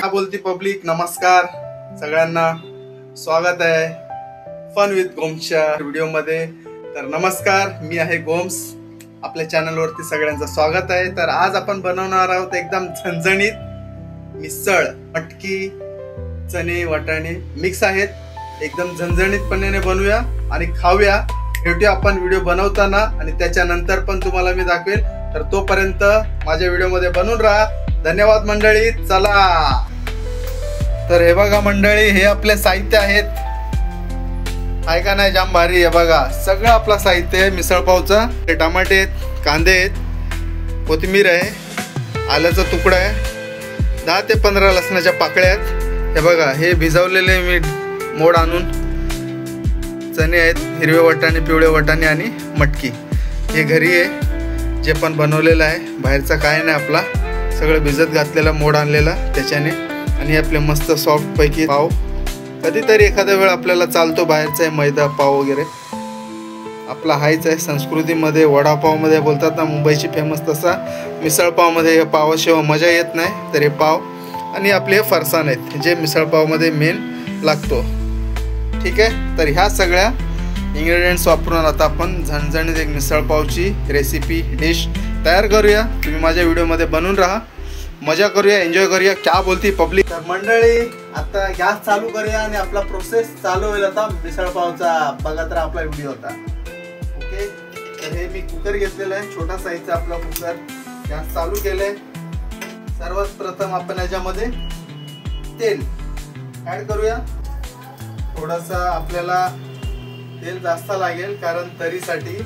क्या बोलती पब्लिक, नमस्कार सगळ्यांना, स्वागत आहे फन विथ गोम्सच्या व्हिडिओ मध्ये। तर नमस्कार, मी आहे गोम्स, आपल्या चॅनल वरती सगळ्यांचं स्वागत आहे। तर आज आपण बनवणार आहोत एकदम झणझणीत मिसळ। मटकी, चणे, वाटाणे मिक्स आहेत, एकदम झणझणीतपणे बनवूया आणि खाऊया। भेटूया आपण व्हिडिओ बनवताना आणि त्याच्यानंतर पण तुम्हाला मी दाखवेल। तर तोपर्यंत माझ्या व्हिडिओ मध्ये बनून राहा। धन्यवाद मंडळी, चला। तर हे बघा मंडळी, हे आपले साहित्य आहेत, आहे का नाही जाम भारी। हे बघा सगळं आपलं साहित्य आहे मिसळ पावचा। हे टमाटे आहेत, कांदे आहेत, कोथिंबीर आहे, आल्याचा तुकडा आहे, 10 ते 15 लसणाच्या पाकळ्या आहेत। हे बघा हे भिजवलेले मी मोड आणून, चणे आहेत, हिरवे वाटाणे, पिवळे वाटाणे आणि मटकी। हे घरी आहे, जे पण बनवलेलं आहे, बाहेरचा काय नाही, आपला सगळं भिजत घातलेला मोड आणलेला त्याच्याने। आणि आपले मस्त सॉफ्ट पैकी पाव, कधीतरी एखाद्या वेळ आपल्याला चालतो बाहेरचा आहे मैदा पाव वगैरे, आपला हायच आहे। संस्कृतीमध्ये वडापावमध्ये बोलतात ना मुंबईची फेमस, तसा मिसळपावमध्ये हे पावाशिवाय मजा येत नाही। तर हे पाव आणि आपले फरसाण आहेत, जे मिसळपावमध्ये मेन लागतो, ठीक आहे। तर ह्या सगळ्या इंग्रेडियंट्स वापरून आता आपण झणझणीत एक मिसळपावची रेसिपी डिश तयार करूया। तुम्ही माझ्या व्हिडिओमध्ये बनवून राहा, मजा करूया, एन्जॉय करूया। क्या बोलती पब्लिक। तर मंडळी आता गॅस चालू करूया आणि आपला प्रोसेस चालू होईल आता मिसळपावचा। बघा तर आपला व्हिडिओ होता, ओके। तर हे मी कुकर घेतलेला आहे, छोटा साईजचा आपला कुकर, गॅस चालू केलंय। सर्वात प्रथम आपण याच्यामध्ये तेल ऍड करूया। थोडासा आपल्याला तेल जास्त लागेल, कारण तरीसाठी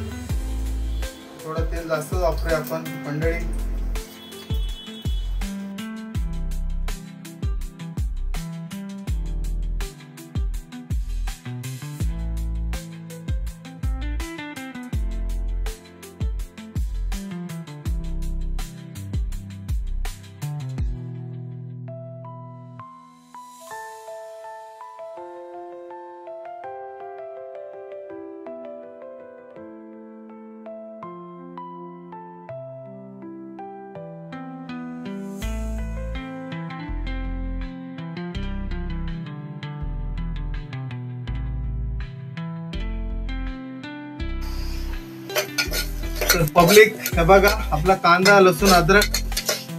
थोडं तेल जास्त वापरूया आपण मंडळी। पब्लिक हे बघा आपला कांदा, लसूण, अद्रक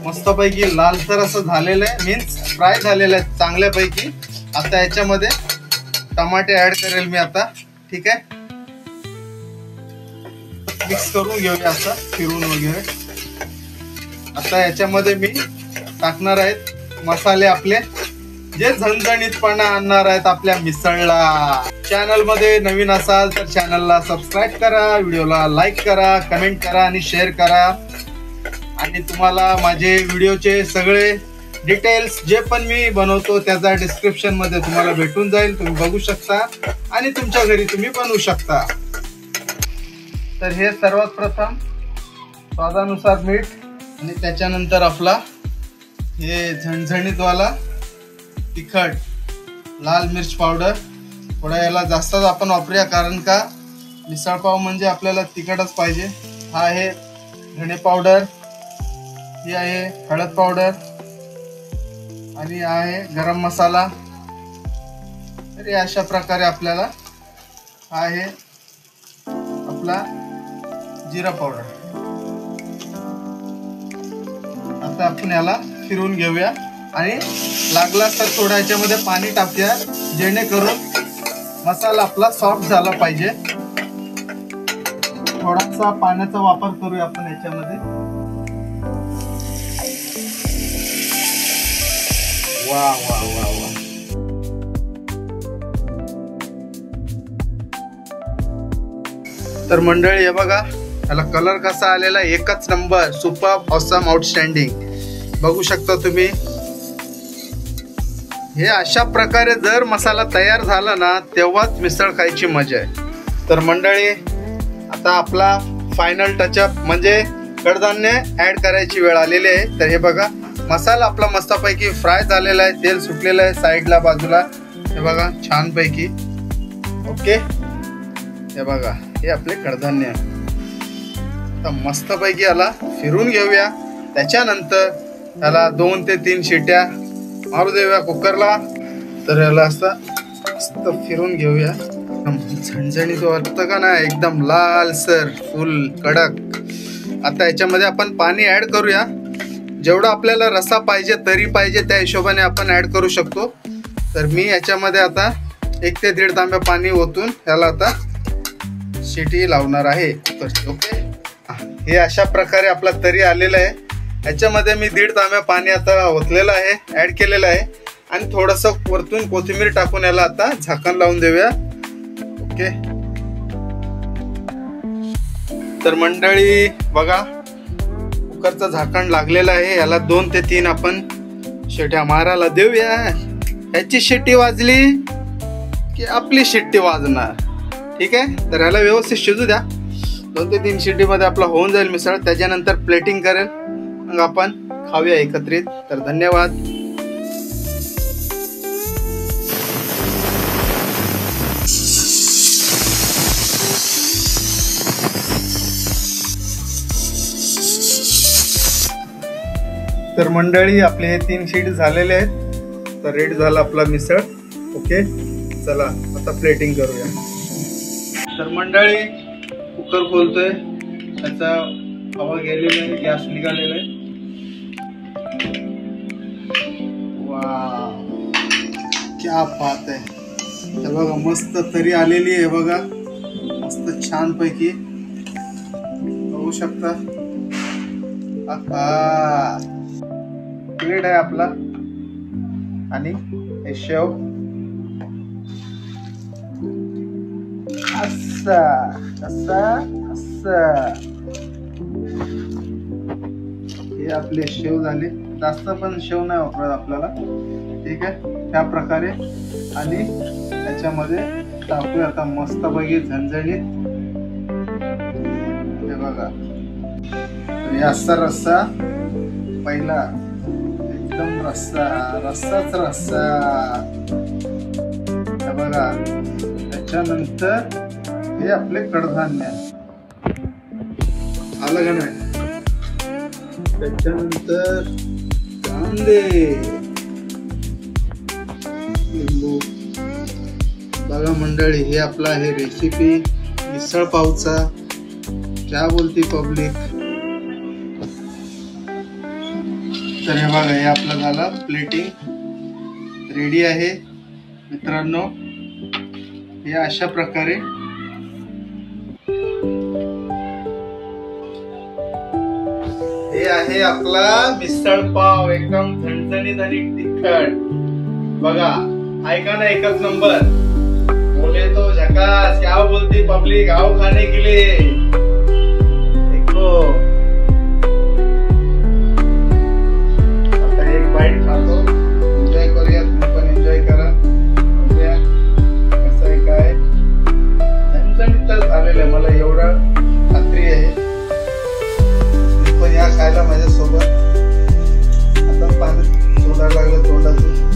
मस्तपैकी लालसर असं झालेलं आहे, मीन्स फ्राय झालेलं आहे चांगल्यापैकी। आता याच्यामध्ये टमाटे ऍड करेल मी आता, ठीक आहे। मिक्स करून घेऊया असं फिरून वगैरे। आता याच्यामध्ये मी टाकणार आहेत मसाले आपले, जे झणझणीतपणा आणणार आहेत आपल्या मिसळला। चॅनल मध्ये नवीन असाल तर चॅनलला सबस्क्राईब करा, व्हिडिओला लाईक करा, कमेंट करा आणि शेअर करा। आणि तुम्हाला माझे व्हिडिओचे सगळे डिटेल्स जे पण मी बनवतो त्याचा डिस्क्रिप्शन मध्ये तुम्हाला भेटून जाईल, तुम्ही बघू शकता आणि तुमच्या घरी तुम्ही बनवू शकता। तर हे सर्वात प्रथम स्वादानुसार मीठ आणि त्याच्यानंतर आपला हे झणझणीतवाला तिखट, लाल मिर्च पावडर। थोडा याला जास्तच आपण वापरूया, कारण का मिसळपाव म्हणजे आपल्याला तिखटच पाहिजे। हा आहे धणे पावडर, ही आहे हळद पावडर आणि आहे गरम मसाला। तर अशा प्रकारे आपल्याला आहे आपला जिरा पावडर। आता आपण याला फिरवून घेऊया आणि लागला तर थोडा याच्यामध्ये पाणी टाकूया, जेणेकरून मसाला आपला सॉफ्ट झाला पाहिजे। थोडासा पाण्याचा वापर करूया आपण याच्यामध्ये। वा वा वा वा। तर मंडळी हे बघा, याला कलर कसा आलेला, एकच नंबर, सुपर ऑसम, आउटस्टँडिंग। बघू शकता तुम्ही। हे अशा प्रकारे जर मसाला तयार झाला ना, तेव्हाच मिसळ खायची मजा आहे। तर मंडळी आता आपला फायनल टचअप म्हणजे कडधान्य ऍड करायची वेळ आलेली आहे। तर हे बघा मसाला आपला मस्तपैकी फ्राय झालेला आहे, तेल सुटलेलं आहे साईडला बाजूला, हे बघा छान पैकी, ओके। हे बघा हे आपले कडधान्य। आता मस्तपैकी याला फिरून घेऊया, त्याच्यानंतर त्याला 2 ते 3 शिट्या मारू देऊया कुकरला. तर याला असं मस्त फिरून घेऊया. झणझणीत वाटतं का नाही, एकदम लाल सर फुल कडक. आता याच्यामध्ये आपण पाणी ऍड करूया. जेवढा आपल्याला रसा पाहिजे तरी पाहिजे त्या हिशोबाने आपण ऍड करू शकतो. तर मी याच्यामध्ये आता 1 ते 1.5 तांब्या पाणी ओतून याला आता शिटी लावणार आहे कुकरची. ओके, हे अशा प्रकारे आपला तरी आलेला आहे. याच्यामध्ये मी 1.5 तांब्या पाणी आता ओतलेलं आहे, ऍड केलेलं आहे. आणि थोडंसं वरतून कोथिंबीर टाकून याला आता झाकण लावून देऊया. ओके, तर मंडळी बघा कुकरचं झाकण लागलेलं आहे. याला 2 ते 3 आपण शिट्या मारायला देऊया. याची शिट्टी वाजली की आपली शिट्टी वाजणार. ठीक आहे, तर याला व्यवस्थित शिजू द्या. 2 ते 3 शिट्टीमध्ये आपला होऊन जाईल मिसळ. त्याच्यानंतर प्लेटिंग करेल, मग आपण खाऊया एकत्रित. तर धन्यवाद. तर मंडळी आपले हे 3 शीट झालेले आहेत. तर रेडी झाला आपला मिसळ. ओके, चला आता प्लेटिंग करूया. तर मंडळी कुकर खोलतोय. त्याचा हवा गेलेला आहे, गॅस निघालेला आहे. वाव, क्या बात आहे. तर बघा मस्त तरी आलेली आहे बघा, मस्त छान पैकी बघू शकता. प्लेट आहे आपला आणि हे शेव असा असा असा. हे आपले शेव झाले. जास्त पण शेव नाही वापरत आपल्याला. ठीक आहे, त्या प्रकारे. आणि त्याच्यामध्ये टाकूया आता मस्त पैकी झणझणीत. हे बघा, हे असा रस्सा पहिला एकदम रस्सा रस्साच रस्सा. बघा, त्याच्यानंतर हे आपले कडधान्य आलं का नाही. त्याच्यानंतर कांदे, लिंबू. बघा मंडळी, हे आपला आहे रेसिपी मिसळ पावचा. क्या बोलती पब्लिक. तर हे बघा, हे आपलं झालं प्लेटिंग रेडी आहे मित्रांनो. हे अशा प्रकारे हे आहे आपला मिसळ पाव, एकदम झणझणीत आणि तिखट. बघा, ऐका ना, एकच नंबर. बोले तो झकास. क्या बोलती पब्लिक, आओ खाने के लिए. देखो, आता एक बाईट खातो, एन्जॉय करूया. तुम्ही पण एन्जॉय करा. कसं आहे काय झणझणीतच झालेलं आहे, मला एवढं खात्री आहे. पण या खायला माझ्यासोबत. आता पाणी सोडायला लागलं तोंडातून.